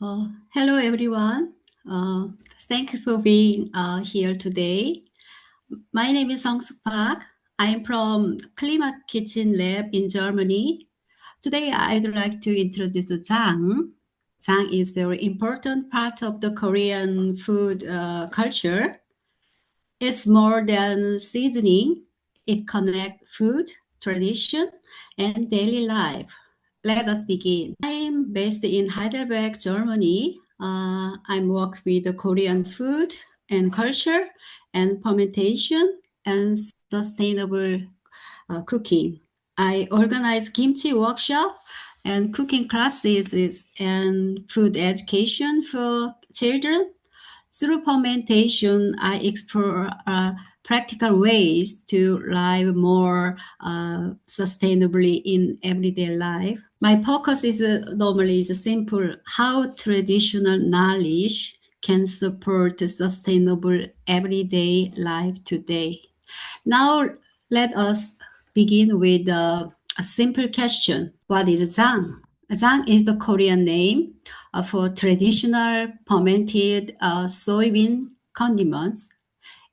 Hello, everyone. Thank you for being here today. My name is Sungsook Park. I'm from Climate Kitchen Lab in Germany. Today, I'd like to introduce Jang. Jang is very important part of the Korean food culture. It's more than seasoning. It connects food, tradition, and daily life. Let us begin. I'm based in Heidelberg, Germany. I work with the Korean food and culture and fermentation and sustainable cooking. I organize kimchi workshop and cooking classes and food education for children. Through fermentation, I explore practical ways to live more sustainably in everyday life. My focus is normally simple: how traditional knowledge can support sustainable everyday life today. Now, let us begin with a simple question. What is jang? Jang is the Korean name for traditional fermented soybean condiments.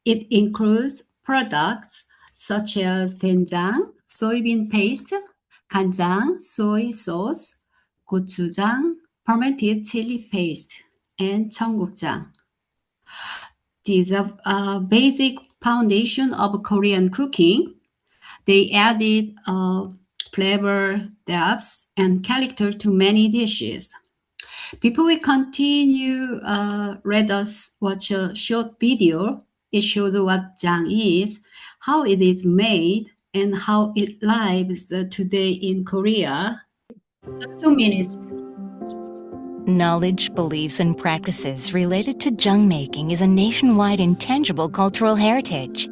It includes products such as doenjang, soybean paste, ganjang, soy sauce, gochujang, fermented chili paste, and jeonggukjang. These are basic foundation of Korean cooking. They added flavor, depth, and character to many dishes. Before we continue, let us watch a short video. It shows what jang is, how it is made, and how it lives today in Korea. Just 2 minutes. Knowledge, beliefs, and practices related to Jang-Making is a nationwide intangible cultural heritage.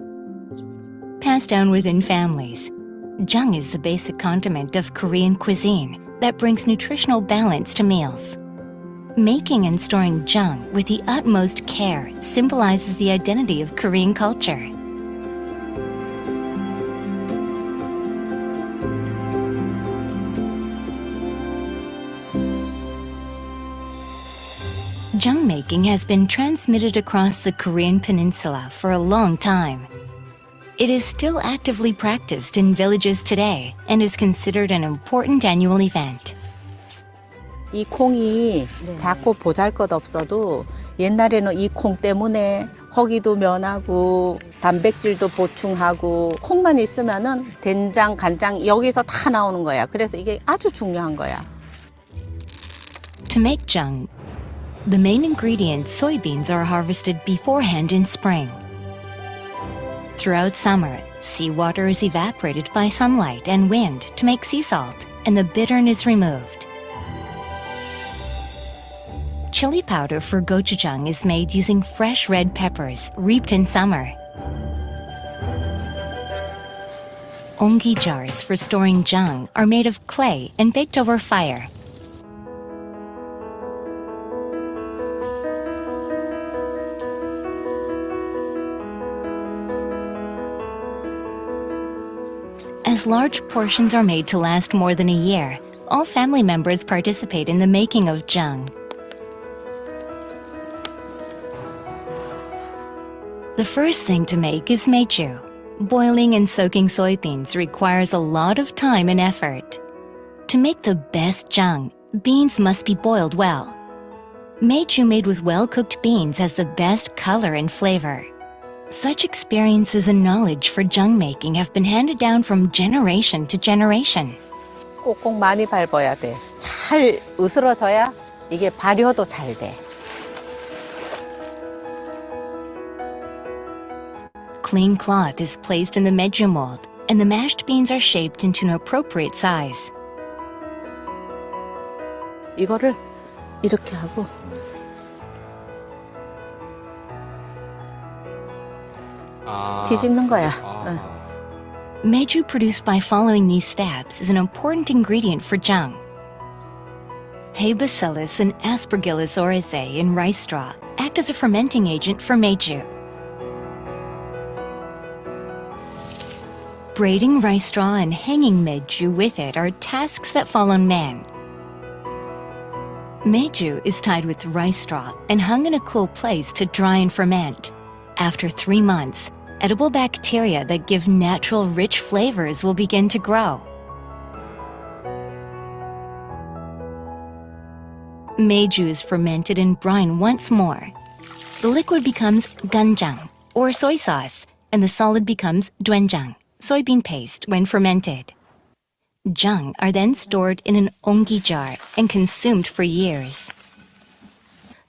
Passed down within families, Jang is the basic condiment of Korean cuisine that brings nutritional balance to meals. Making and storing Jang with the utmost care symbolizes the identity of Korean culture. Jang-making has been transmitted across the Korean peninsula for a long time. It is still actively practiced in villages today and is considered an important annual event. 이 콩이 작고 보잘것없어도 옛날에는 이 콩 때문에 허기도 면하고 단백질도 보충하고 콩만 있으면은 된장, 간장 여기서 다 나오는 거야. 그래서 이게 아주 중요한 거야. To make jang, the main ingredient, soybeans, are harvested beforehand in spring. Throughout summer, seawater is evaporated by sunlight and wind to make sea salt, and the bittern is removed. Chili powder for gochujang is made using fresh red peppers reaped in summer. Ongi jars for storing jang are made of clay and baked over fire. As large portions are made to last more than a year, all family members participate in the making of jang. The first thing to make is meju. Boiling and soaking soybeans requires a lot of time and effort. To make the best jang, beans must be boiled well. Meju made with well-cooked beans has the best color and flavor. Such experiences and knowledge for jang-making have been handed down from generation to generation. 꼭꼭 많이 밟아야 돼. 잘 으스러져야 이게 발효도 잘 돼. Clean cloth is placed in the meju mold, and the mashed beans are shaped into an appropriate size. 이거를 이렇게 하고 뒤집는 거야. Meju produced by following these steps is an important ingredient for jang. Hay bacillus and Aspergillus oryzae in rice straw act as a fermenting agent for meju. Braiding rice straw and hanging meju with it are tasks that fall on men. Meju is tied with rice straw and hung in a cool place to dry and ferment. After 3 months, edible bacteria that give natural rich flavors will begin to grow. Meju is fermented and brine once more. The liquid becomes ganjang, or soy sauce, and the solid becomes doenjang, soybean paste, when fermented. Jang are then stored in an ongi jar and consumed for years.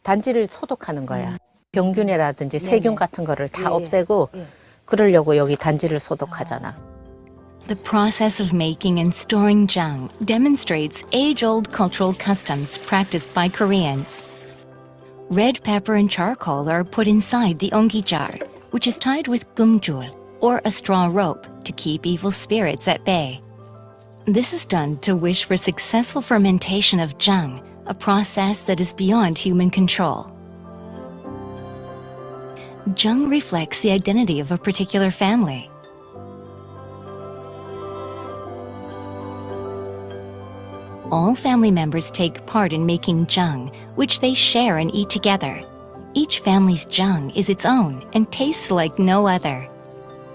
단지를 소독하는 거야. 병균이라든지 세균 같은 거를 다 없애고 그러려고 여기 단지를 소독하잖아. The process of making and storing jang demonstrates age-old cultural customs practiced by Koreans. Red pepper and charcoal are put inside the ongi jar, which is tied with gumjul, or a straw rope, to keep evil spirits at bay. This is done to wish for successful fermentation of jang, a process that is beyond human control. Jang reflects the identity of a particular family. All family members take part in making jang, which they share and eat together. Each family's jang is its own and tastes like no other.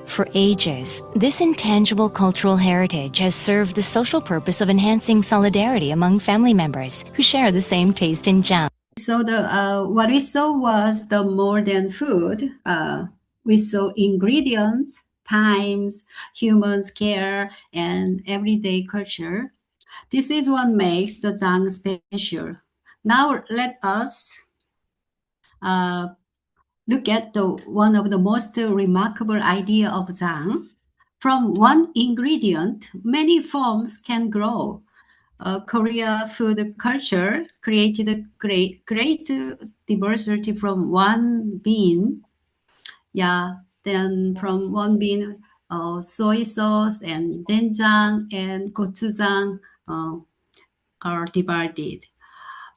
For ages, this intangible cultural heritage has served the social purpose of enhancing solidarity among family members who share the same taste in jang. So what we saw was the more than food. We saw ingredients, times, humans' care, and everyday culture. This is what makes the Jang special. Now let us look at one of the most remarkable idea of Jang. From one ingredient, many forms can grow. Korea food culture created a great diversity from one bean. Then from one bean, soy sauce and doenjang and gochujang are divided.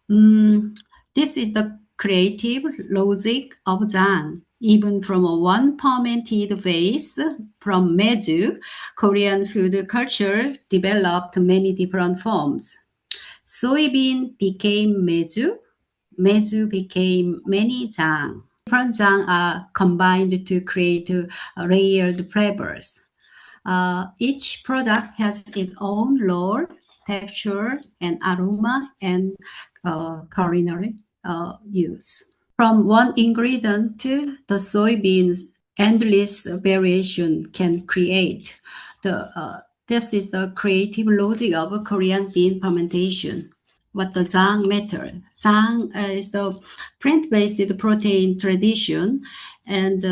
This is the creative logic of Jang. Even from a one fermented base from meju, Korean food culture developed many different forms. Soybean became meju, meju became many jang. Different jang are combined to create layered flavors. Each product has its own role, texture, and aroma, and culinary use. From one ingredient to the soybeans, endless variation can create. This is the creative logic of Korean bean fermentation. What the Jang method? Jang is the plant-based protein tradition and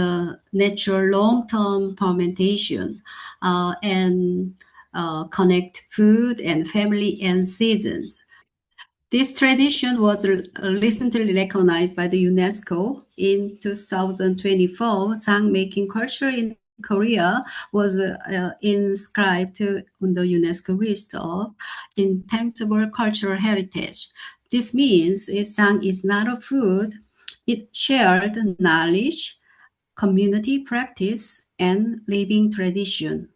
natural long-term fermentation and connect food and family and seasons. This tradition was recently recognized by the UNESCO. In 2024, Jang-Making culture in Korea was inscribed on the UNESCO list of Intangible Cultural Heritage. This means Jang is not a food, it shared knowledge, community practice, and living tradition.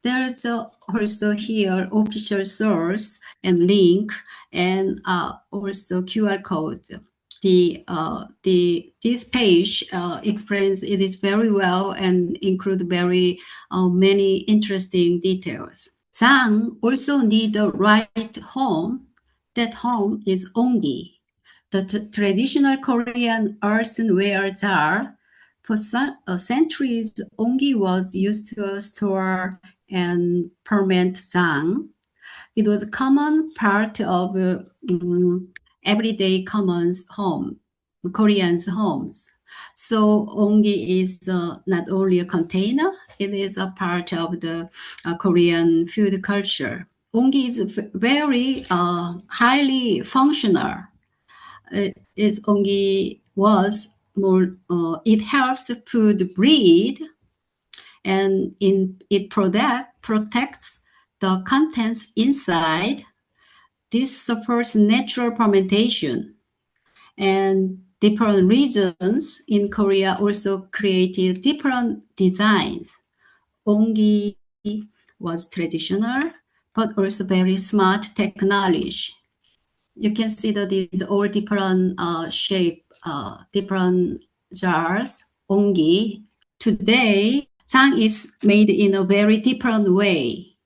There's also here official source and link, and also QR code. This page explains it is very well and include very many interesting details. Jang also need the right home. That home is ongi, the traditional Korean earthenware jar. For centuries, ongi was used to store and ferment jang. It was a common part of everyday commons home, Koreans' homes. So ongi is not only a container, it is a part of the Korean food culture. Ongi is very highly functional. Ongi was more, it helps food breathe, and it protects the contents inside. This supports natural fermentation. And different regions in Korea also created different designs. Ongi was traditional, but also very smart technology. You can see that these all different shape, different jars, ongi. Today, jang is made in a very different way.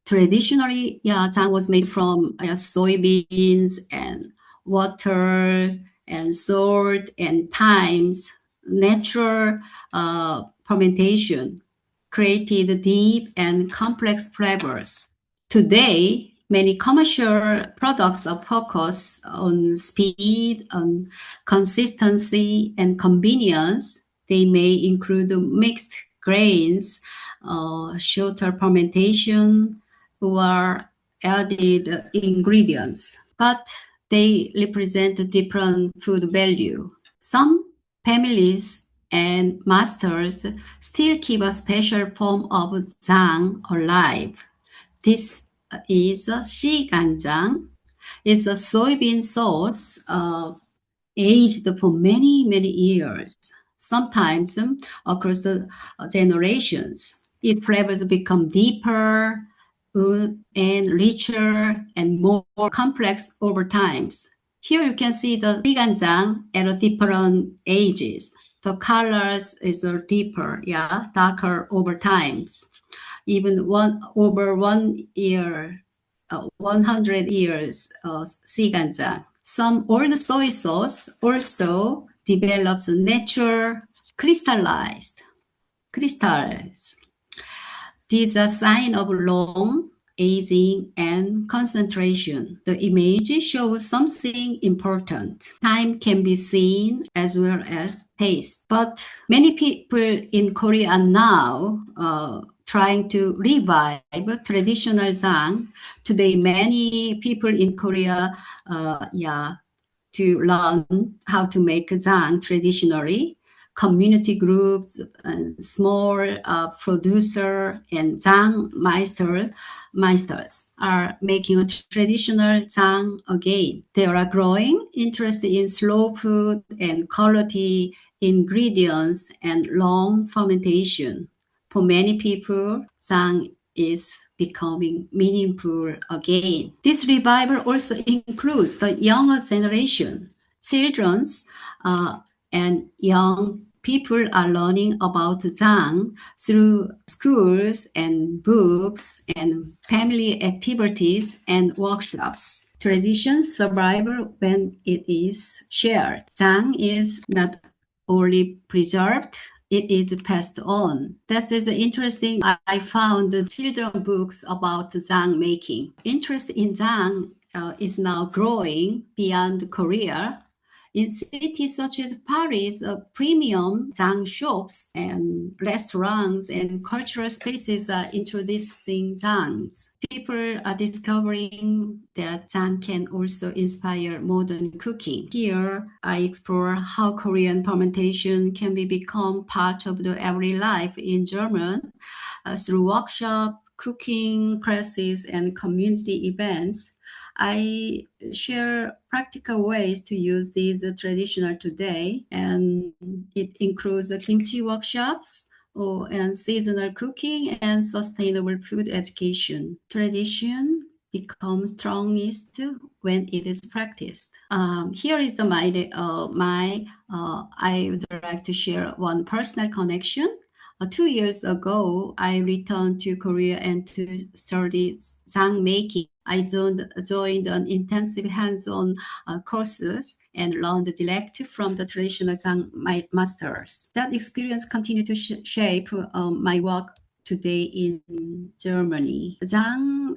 Traditionally, jang was made from soybeans and water and salt and thymes. Natural fermentation created deep and complex flavors. Today, many commercial products are focused on speed, on consistency, and convenience. They may include mixed grains, shorter fermentation, or added ingredients, but they represent different food value. Some families and masters still keep a special form of jang alive. This is ganjang. It's a soybean sauce aged for many, many years, sometimes across the generations. Its flavors become deeper and richer and more complex over time. Here you can see the ganjang at different ages. The colors is deeper, darker over times. Even over 1 year, 100 years ganjang. Some old soy sauce also develops natural crystals. These are signs of long aging and concentration. The image shows something important. Time can be seen as well as taste. But many people in Korea now trying to revive traditional jang. Today, many people in Korea, to learn how to make jang traditionally. Community groups, small producer, and jang meisters are making a traditional jang again. There are growing interest in slow food and quality ingredients and long fermentation. For many people, jang is becoming meaningful again. This revival also includes the younger generation. Children's and young people are learning about jang through schools and books and family activities and workshops. Tradition survives when it is shared. Jang is not only preserved, it is passed on. That is interesting. I found children books about jang making. Interest in jang is now growing beyond Korea. In cities such as Paris, premium jang shops and restaurants and cultural spaces are introducing jangs. People are discovering that jang can also inspire modern cooking. Here, I explore how Korean fermentation can become part of the everyday life in Germany through workshop, cooking classes, and community events. I share practical ways to use these traditional today, and it includes kimchi workshops and seasonal cooking and sustainable food education. Tradition becomes strongest when it is practiced. Here is I would like to share one personal connection. 2 years ago, I returned to Korea and to study Jang-Making. I joined an intensive hands-on courses and learned direct from the traditional Jang masters. That experience continued to shape my work today in Germany. Jang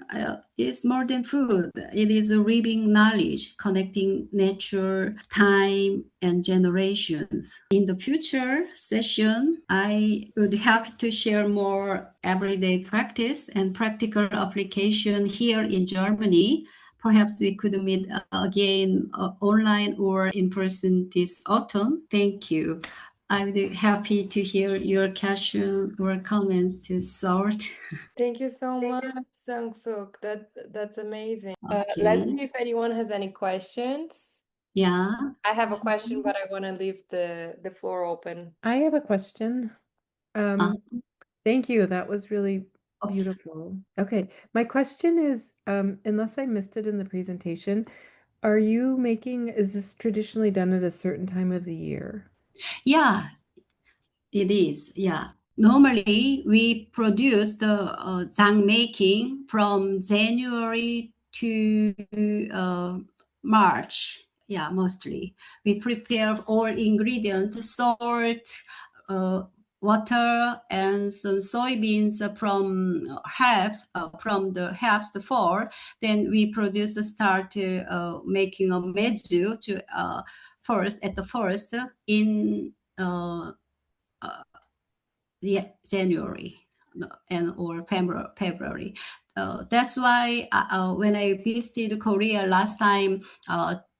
is more than food. It is a living knowledge connecting nature, time, and generations. In the future session, I would have to share more everyday practice and practical application here in Germany. Perhaps we could meet again online or in person this autumn. Thank you. I would be happy to hear your question or comments to sort. Thank you so much, Sungsook. That's amazing. Let's Okay. see if anyone has any questions. Yeah. I have a question, but I want to leave the floor open. I have a question. Thank you. That was really beautiful. Okay. My question is, unless I missed it in the presentation, is this traditionally done at a certain time of the year? Yeah, it is. Yeah. Normally, we produce the Jang-Making from January to March. Yeah, mostly. We prepare all ingredients, salt, uh, water, and some soybeans from the herbs, the fall. Then we start making a meju first in January and or February. That's why when I visited Korea last time,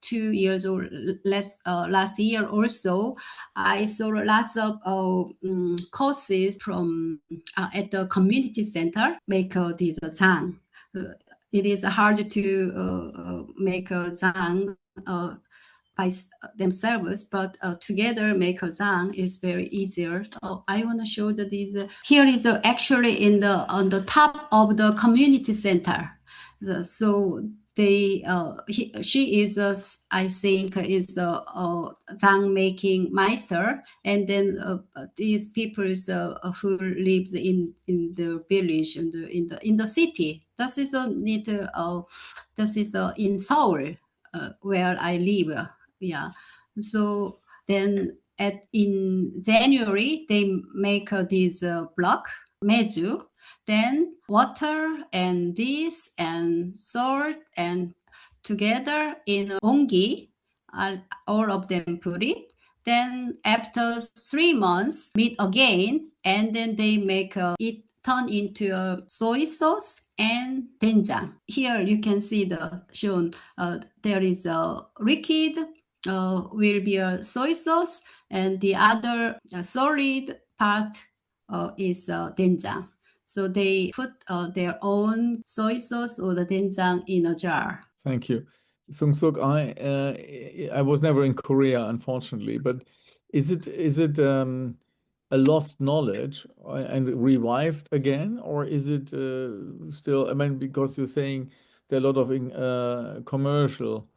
2 years or less, last year or so, I saw lots of courses from at the community center make this jang. It is hard to make a jang by themselves, but together make a jang is very easier. I want to show that this here is actually on the top of the community center. So they she is I think is a jang making meister, and then these people who lives in the village in the city. This is in Seoul where I live. Yeah. So then in January, they make this block, meju, then water and this and salt and together in ongi, all of them put it. Then after 3 months, meet again, and then they make it turn into a soy sauce and doenjang. Here you can see the shown. There is a liquid will be a soy sauce, and the other solid part is doenjang. So they put their own soy sauce or the doenjang in a jar. Thank you. Sungsook, I was never in Korea, unfortunately, but is it a lost knowledge and revived again, or is it still, I mean, because you're saying there are a lot of commercial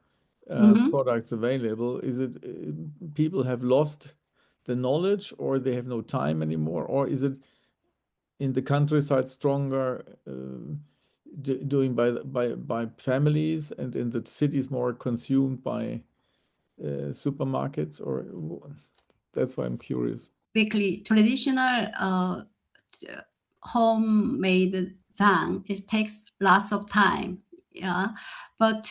products available, is it people have lost the knowledge, or they have no time anymore, or is it in the countryside stronger doing by families, and in the cities more consumed by supermarkets, or that's why I'm curious. Basically, traditional homemade jang, it takes lots of time. Yeah, but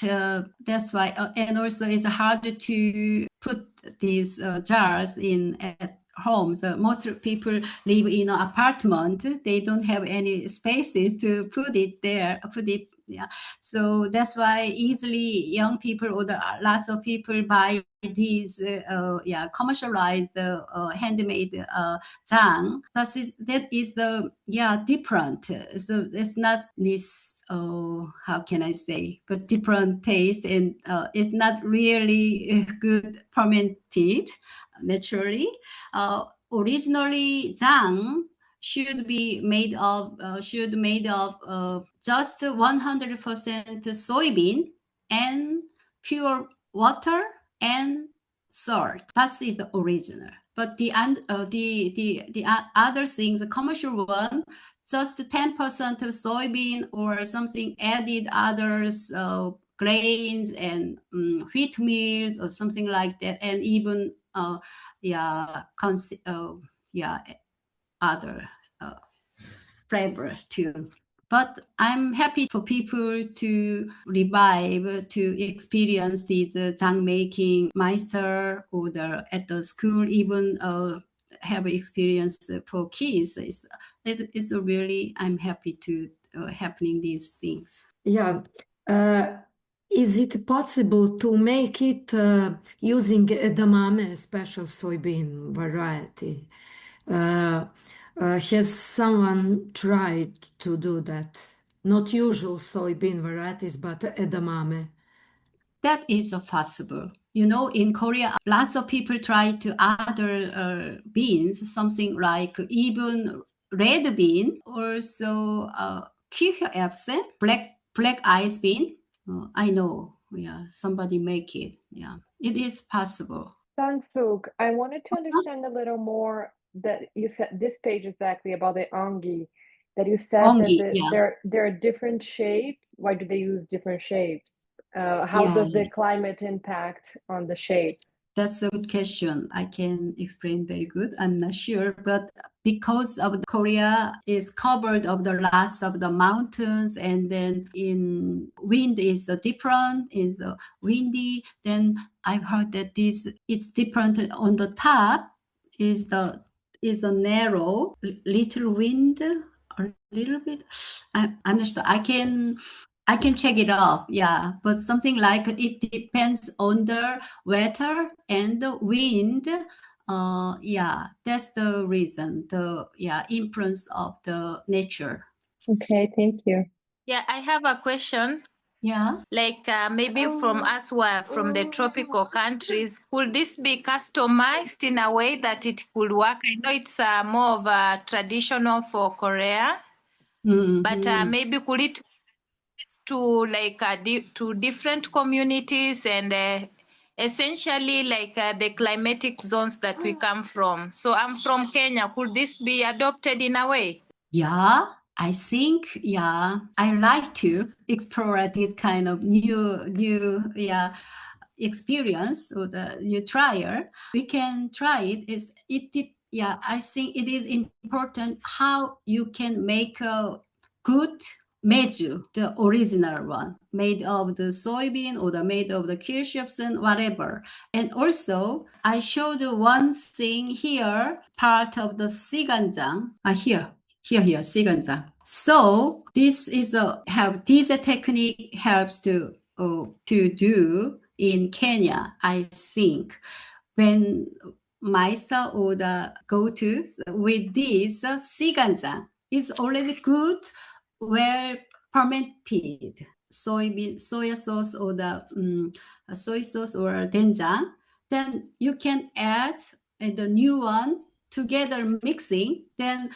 that's why, and also it's hard to put these jars in at home. So most people live in an apartment. They don't have any spaces to put it there. Yeah. So that's why easily young people or lots of people buy these commercialized handmade jang. That is the different. So it's not this how can I say, but different taste, and it's not really good fermented naturally. Originally, jang should be made of just 100% soybean and pure water and salt. That is the original. But the other things, the commercial one, just 10% of soybean or something added others grains and wheat meals or something like that, and even other flavor too. But I'm happy for people to revive, to experience these Jang-Making meister, or at the school, even have experience for kids. It's really, I'm happy to happening these things. Yeah. Is it possible to make it using edamame, special soybean variety? Has someone tried to do that? Not usual soybean varieties, but edamame. That is possible. You know, in Korea, lots of people try to other beans, something like even red bean, also black ice bean. I know somebody make it. Yeah, it is possible. Sungsook, I wanted to understand a little more that you said this page exactly about the ongi, that you said that Ongi, yeah, there are different shapes. Why do they use different shapes? How yeah, does the climate impact on the shape? That's a good question. I can explain very good. I'm not sure, but because of the Korea is covered of the lots of the mountains, and then in wind is the different, is the windy. Then I've heard that this it's different on the top is the narrow little wind a little bit. I'm not sure. I can check it out, yeah, but something like it depends on the weather and the wind. Yeah, that's the reason. The influence of the nature. Okay, thank you. Yeah, I have a question. Yeah. Like maybe from us who are from the tropical countries, could this be customized in a way that it could work? I know it's more of a traditional for Korea, but maybe could it to like to different communities and essentially like the climatic zones that we come from. So I'm from Kenya. Could this be adopted in a way? Yeah, I think, yeah, I like to explore this kind of new experience or the new trial. We can try it. Yeah, I think it is important how you can make a good meju, the original one, made of the soybean or made of the kirschopsen, whatever. And also, I showed one thing here, part of the siganjang. Here, siganjang. So this is this technique helps to do in Kenya, I think. When Meister or go to with this siganjang, it's already good, well fermented soy sauce or soy sauce or doenjang. Then you can add the new one together mixing. Then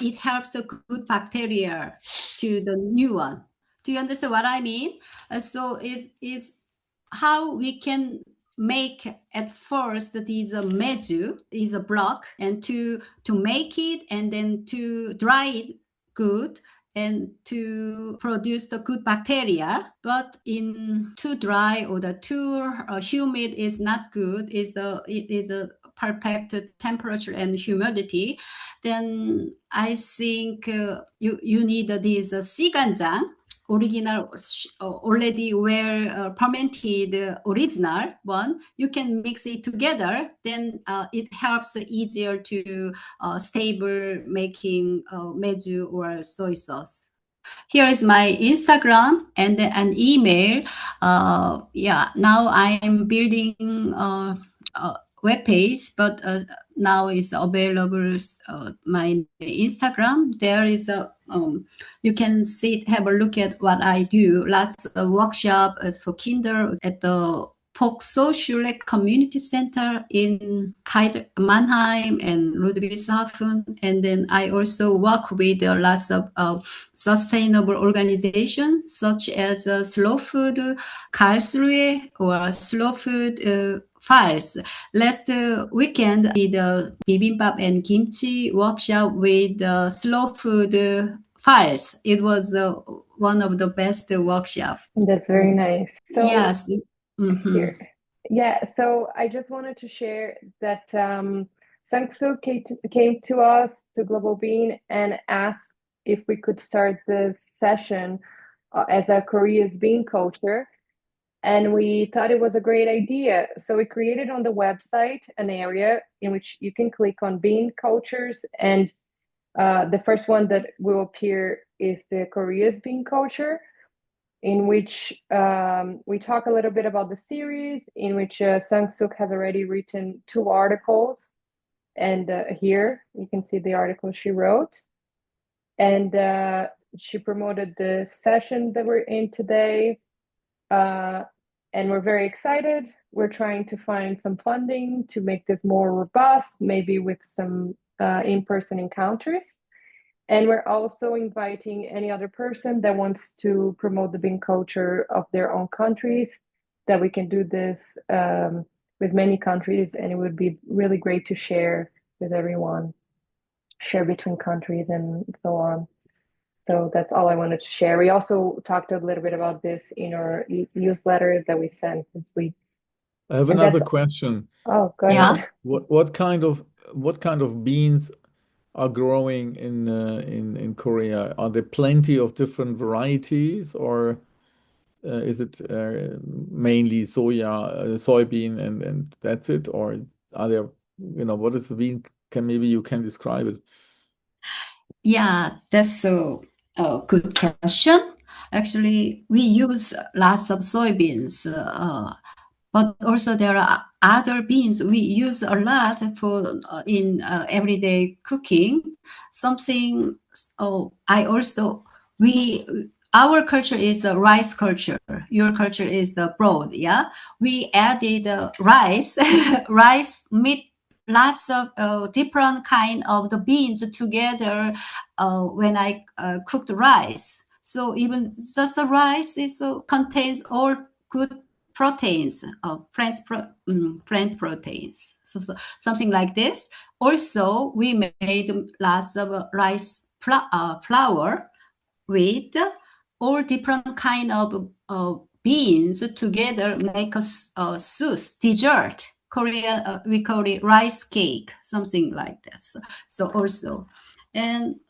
it helps a good bacteria to the new one. Do you understand what I mean? So it is how we can make at first these meju is a block, and to make it and then to dry it good and to produce the good bacteria. But in too dry or the too humid is not good. It is a perfect temperature and humidity. Then I think you need this siganjang original, already well fermented original one. You can mix it together. Then it helps easier to stable making meju or soy sauce. Here is my Instagram and an email. Yeah, now I am building a web page, but now it's available my Instagram. There is a you can have a look at what I do. Lots of workshop for kinder at the Social Community Center in Mannheim and Ludwigshafen. And then I also work with lots of sustainable organizations such as Slow Food Karlsruhe or Slow Food Files. Last weekend, I did a bibimbap and kimchi workshop with Slow Food Files. It was one of the best workshops. That's very nice. So yes. Here. Yeah, so I just wanted to share that Sungsook came to us, to Global Bean, and asked if we could start this session as a Korea's bean culture. And we thought it was a great idea. So we created on the website an area in which you can click on bean cultures. And the first one that will appear is the Korea's bean culture, in which we talk a little bit about the series, in which Sungsook has already written 2 articles. And here you can see the article she wrote. And she promoted the session that we're in today. And we're very excited. We're trying to find some funding to make this more robust, maybe with some in-person encounters. And we're also inviting any other person that wants to promote the bean culture of their own countries that we can do this with many countries, and it would be really great to share with everyone, share between countries and so on. So that's all I wanted to share. We also talked a little bit about this in our newsletter that we sent this week. I have And another that's- question. Oh, go Yeah. ahead. What kind of beans are growing in Korea? Are there plenty of different varieties, or is it mainly soybean and that's it? Or are there, what is the bean? Maybe you can describe it. Yeah, that's a good question. Actually, we use lots of soybeans, but also there are other beans we use a lot for in everyday cooking. Something our culture is the rice culture. Your culture is the broad. Yeah, we added rice, rice meat. Lots of different kind of the beans together when I cooked rice. So even just the rice contains all good proteins, plant proteins. So something like this. Also, we made lots of rice flour with all different kind of beans together, make a soup, dessert. Korean, we call it rice cake, something like that. So also, and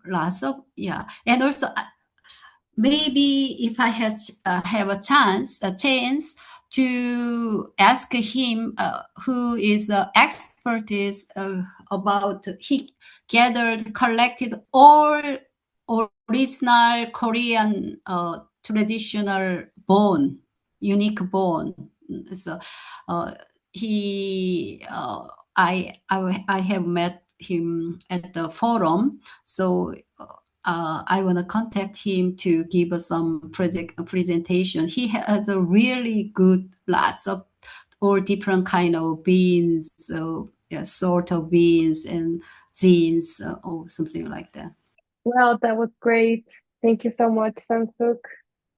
lots of, yeah, and also maybe if I have a chance to ask him, who is expert is about, he collected all original Korean traditional bone, unique bone. So I have met him at the forum. So I want to contact him to give us some presentation. He has a really good, lots of all different kind of beans, sort of beans and genes, or something like that. Well, that was great. Thank you so much, Sungsook.